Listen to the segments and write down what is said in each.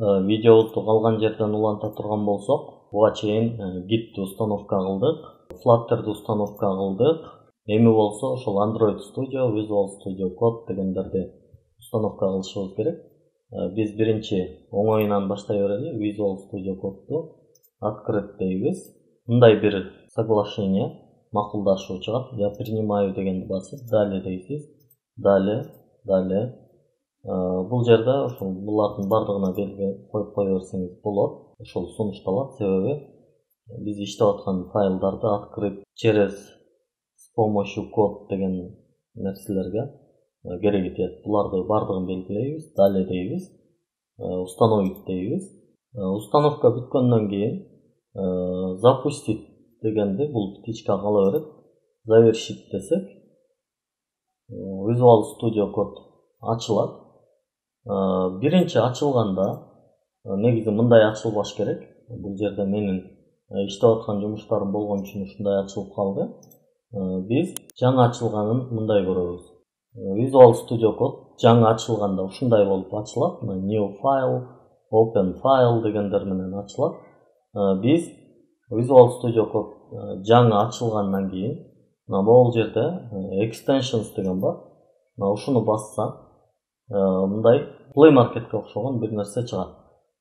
Видеобузду калган жерден уланта турган болсок, буга чейин Git'ти установка кылдык, Flutter'ды установка кылдык. Эми болсо ошол Android Studio, Visual Studio Code дегендерди установка кылышыбыз керек. Биз биринчи оңоюнан баштай берели. Visual Studio Code'ду открыть дейбиз. Мындай бир соглашение, макулдашуу чыгат. Я принимаю дегенди басып, далее дейсиз. Далее. Бул жерде ошол булардын бардыгына белги коюп кое берсеңиз болот. Ошол сунушталат, себеби биз иштеп аткан файлдарды открыть через с помощью код деген нерселерге кереги тиет. Буларды бардыгын белгилейбиз, далее дейбиз, установить дейбиз. Установка бүткөндөн кийин запустить дегенди бул птичка кала берет. Завершить десек Visual Studio Code ачылат. Биринчи ачылганда негизи мындай ачылбаш керек. Бул жерде менин иштеп аткан жумуштарым болгон үчүн ушундай ачылып калды. Биз жаңы ачылганын мындай көрөбүз. Visual Studio Code жаңы ачылганда ушундай болуп ачылат. New file, open file дегендер менен ачылат. Биз Visual Studio Code жаңы ачылгандан кийин бул жерде extensions деген бар. Ушуну бассак мындай Play Market'ке окшогон бир нерсе чыгат.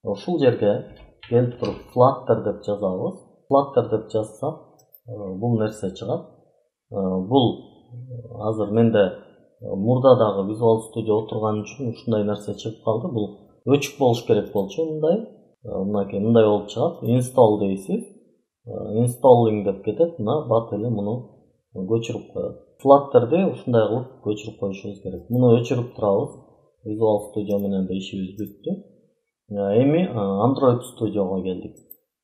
Ушул жерге келип туруп Flutter деп жазабыз. Flutter деп жазсак бул нерсе чыгат. Бул азыр менде мурда дагы Visual Studio отурган үчүн ушундай нерсе чыгып калды. Бул өчүк болуш керек болчу мындай. Мындай болуп чыгат. Install дейсиз. Installing деп кетет. Бат эле муну көчүрүп коет. Flutter'ды ушундай кылып көчүрүп коюшубуз керек. Муну өчүрүп турабыз. Visual Studio менен да ишибиз бүттү. Эми Android Studio'га келдик.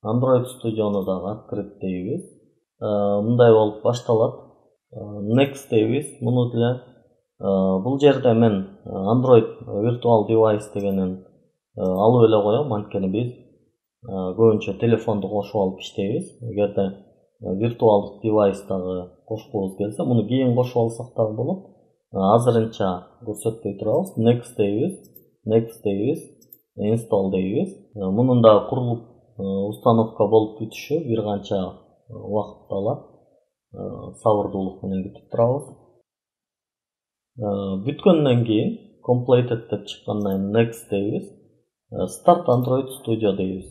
Android Studio'ну дагы открыть дейбиз. Мындай болуп башталат. Next дейбиз. Муну деле бул жерде мен Android Virtual Device дегенин алып эле коем. Анткени биз көбүнчө телефонду кошуп алып иштейбиз. Эгерде виртуалдык девайс дагы кошкубуз келсе, муну кийин кошуп алсак дагы болот. Азырынча көрсөтпөй турабыз. Next дейбиз, install дейбиз. Мунун да курулуп установка болуп бүтүшү бир канча убакыт алат. Сабырдуулук менен күтүп турабыз. Бүткөндөн кийин completed деп чыккандан next дейбиз. Start Android Studio дейбиз.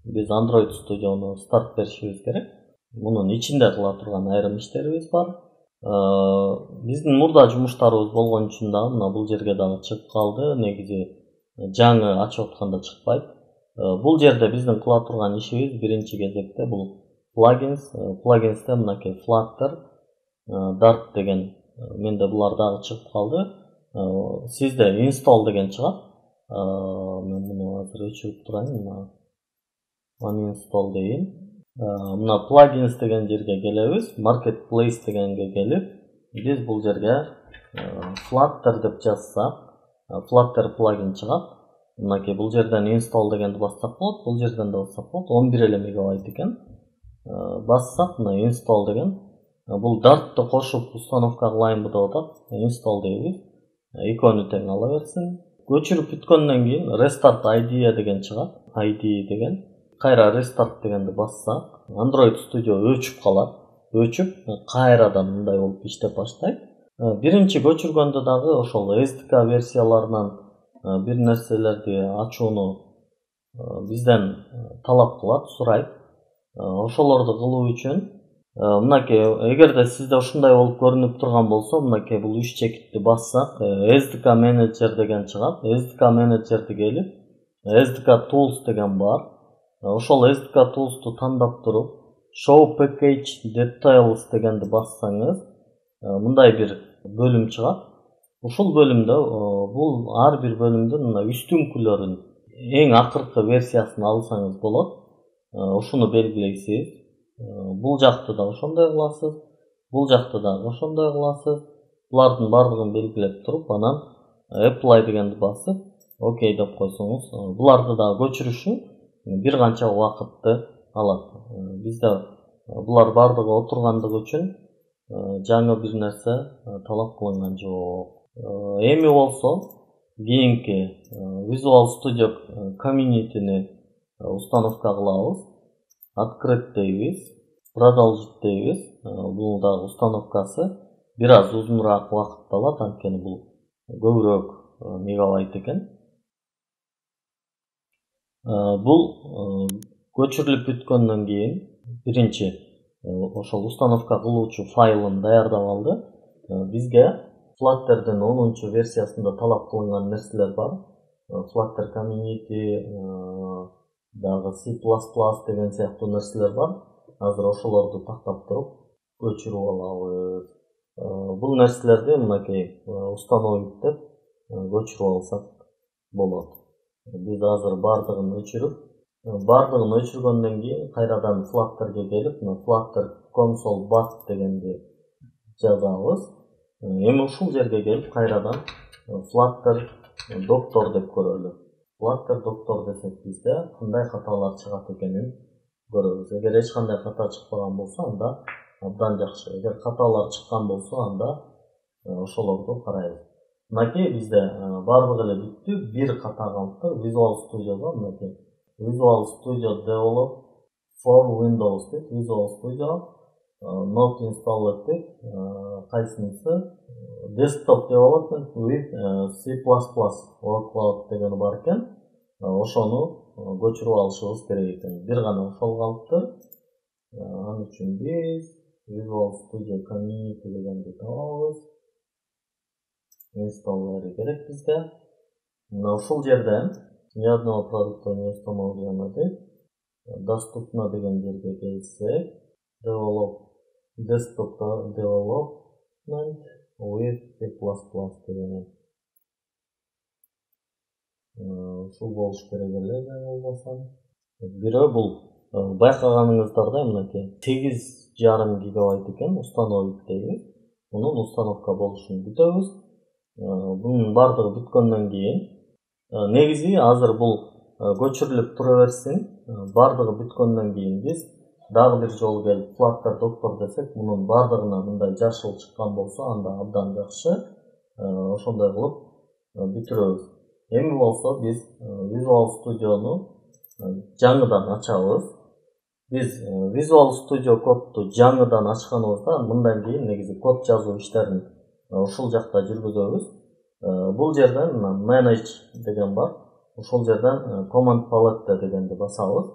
Биз Android Studio'ну старт беришибиз керек. Мунун ичинде кыла турган айрым иштерибиз бар. Биздин мурда жумуштарыбыз болгон үчүн дагы мына бул жерге дагы чыгып калды. Негизи жаңы ачып атканда чыкпайт. Бул жерде биздин кыла турган ишибиз биринчи кезекте бул plugins. Plugins'те мынакей Flutter, Dart деген менде булар дагы чыгып калды. Сизде install деген чыгат. Мен муну азыр өчүрүп турайын. Uninstall дейин. Мына plugins деген жерге келебиз. Marketplace дегенге келип, биз бул жерге Flutter деп жазсак, Flutter плагин чыгат. Мынакей бул жерден install дегенди бассак болот, бул жерден да бассак болот. 11 мегабайт экен. Бассак мына install деген. Бул Dart'ты кошуп установка кылайынбы деп атат. Install дейбиз. Экөөнү тең ала берсин. Көчүрүп бүткөндөн кийин Restart IDE деген чыгат. IDE деген. Кайра Restart дегенди бассак, Android Studio өчүп калат. Өчүп, кайрадан мындай болуп иштеп баштайт. Биринчи көчүргөндө дагы ошол SDK версияларынан бир нерселерди ачууну бизден талап кылат, сурайт. Ошолорду кылуу үчүн мынакей эгерде сизде ушундай болуп көрүнүп турган болсо, мынакей бул 3 чекитти бассак, SDK Manager деген чыгат. SDK Manager'ди келип, SDK Tools деген бар. Ошол SDK Tools'ту тандап туруп, Show Package Details дегенди бассаңыз, мындай бир бөлүм чыгат. Ушул бөлүмдө бул ар бир бөлүмдүн мына үстүңкүлөрүн эң акыркы версиясын алсаңыз болот. Ушуну белгилейсиз. Бул жакты да ошондой кыласыз. Бул жакты да ошондой кыласыз. Булардын бардыгын белгилеп туруп, анан Apply дегенди басып, OK деп койсоңуз, буларды да көчүрүшү бир канча убакытты алат. Бизде булар бардыгы отургандыгы үчүн жаңы бир нерсе талап кылынган жок. Эми болсо кийинки Visual Studio Community'ni установка кылабыз. Открыть дейбиз, продолжить дейбиз. Бул да установкасы бир аз узунураак убакыт алат, анткени бул көбүрөөк мегабайт экен. Бул көчүрүлүп бүткөндөн кийин биринчи ошол установка кылуучу файлын даярдап алды. Бизге Flutter'дын 10-чу версиясында талап кылынган нерселер бар. Flutter Community, дагы C++ деген сыяктуу нерселер бар. Азыр ошолорду тактап туруп көчүрүп алабыз. Бул нерселерди мынакей установить деп көчүрүп алсак болот. Биз азыр бардыгын өчүргөндөн кийин кайрадан Flutter'га келип, Flutter console bat дегенди жазабыз. Эми ушул жерге келип кайрадан Flutter Doctor деп көрөлү. Flutter Doctor десек бизде кандай каталар чыгат экенин көрөбүз. Эгер эч кандай ката чыкпаган болсо, анда абдан жакшы. Эгер каталар чыккан болсо, анда ошолорду карайбыз. Мынакей бизде бардыгы эле бүттү. Бир ката калыптыр. Visual Studio'да мынакей Visual Studio Develop for Windows деп Visual Studio not installed деп кайсынысы Desktop Development with C++ Workload деген бар экен. Ошону көчүрүп алышыбыз керек экен. Бир гана ошол калыптыр. Ал үчүн биз Visual Studio Community дегенди табабыз. Install'ları керек бизге. Ушул жерден ни одного продукта не установлено деп доступно деген жерге келсек, Desktop Development with C++ деген ушул болуш керек эле болбосо. Бирөө бул байкаганыңыздардай мынакей 8,5 гигабайт экен, установить дейбиз. Мунун установка болушун күтөбүз. Bunun бардыгы бүткөндөн кийин негизи азыр бул көчүрүлүп тура берсин. Бардыгы бүткөндөн кийин биз дагы бир жолу келип Flutter Doctor десек, мунун бардыгына мындай жашыл чыккан болсо, анда абдан жакшы. Ошондой кылып бүтүрөбүз. Эми болсо биз Visual Studio'ну жаңыдан ачабыз. Биз Visual Studio кодду жаңыдан ачканыбызда мындан кийин негизи код жазуу иштерин ушул жакта жүргүзөбүз. Бул жерден Manage деген бар. Ушул жерден Command Palette дегенди басабыз.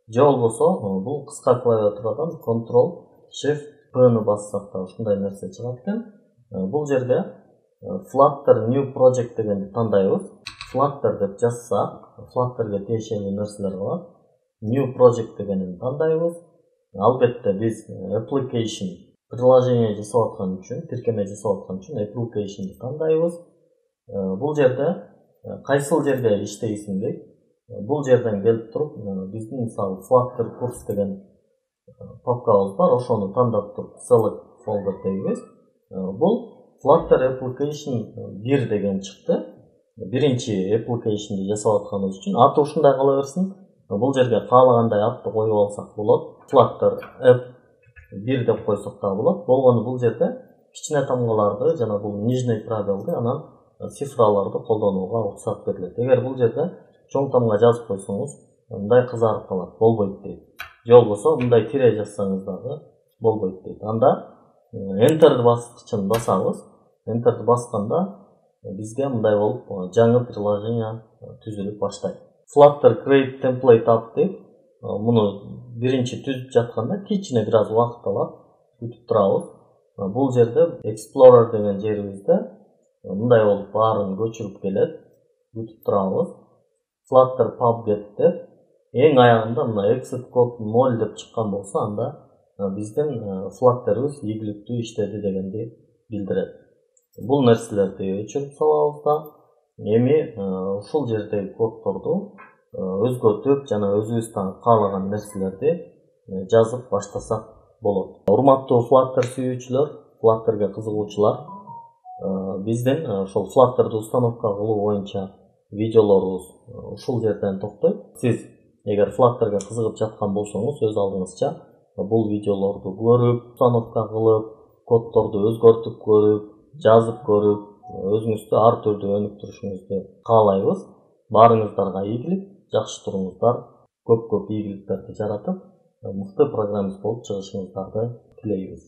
Же болбосо бул кыска клавиатурадан Ctrl-Shift-P'ны бассак да ушундай нерсе чыгат экен. Бул жерде Flutter New Project дегенди тандайбыз. Flutter деп жазсак, Flutter'га тиешелүү нерселер бар. New Project дегенин тандайбыз. Албетте биз Application приложение жасап аткан үчүн, тиркеме жасап аткан үчүн Application'ды тандайбыз. Бул жерде кайсыл жерге иштейсиң дейт. Бул жерден келип туруп, биздин мисалы Flutter курс деген папкабыз бар, ошону тандап туруп Select folder дейбиз. Бул Flutter Application 1 деген чыкты. Биринчи application'ды жасап атканыбыз үчүн аты ушундай кала берсин. Бул жерге каалагандай атты коюп алсак болот. Flutter App 1 деп койсок да болот. Болгону бул жерде кичине тамгаларды жана бул нижний пробелди анан цифраларды колдонууга уруксат берилет. Эгер бул жерде чоң тамга жазып койсоңуз, мындай кызарып калат, болбойт дейт. Же болбосо мындай тире жазсаңыз дагы болбойт дейт. Анда Enter баскычын басабыз. Enter'ды басканда бизге мындай болуп жаңы приложение түзүлүп баштайт. Flutter Create Template App деп муну биринчи түзүп жатканда кичине бир аз убакыт алат, күтүп турабыз. Бул жерде Explorer деген жерибизде мындай болуп баарын көчүрүп келет, күтүп турабыз. Flutter PubGet деп эң аягында мына exit code 0 деп чыккан болсо, анда биздин Flutter'ыбыз ийгиликтүү иштеди дегенди билдирет. Бул нерселерди өчүрүп салабыз да. Эми ушул жердеги коддорду өзгөртүп жана өзүбүздөн каалаган нерселерди жазып баштасак болот. Урматтуу Flutter сүйүүчүлөр, Flutter'га кызыгуучулар, биздин ошол Flutter'ды установка кылуу боюнча видеолорубуз ушул жерден токтойт. Сиз эгер Flutter'га кызыгып жаткан болсоңуз, өз алдыңызча бул видеолорду көрүп, установка кылып, коддорду өзгөртүп көрүп, жазып көрүп, өзүңүздү ар түрдүү өнүктүрүшүңүздү каалайбыз. Баарыңыздарга ийгилик, жакшы туруңуздар, көп ийгиликтерди жаратып, мыкты программист болуп чыгышыңыздарды тилейбиз.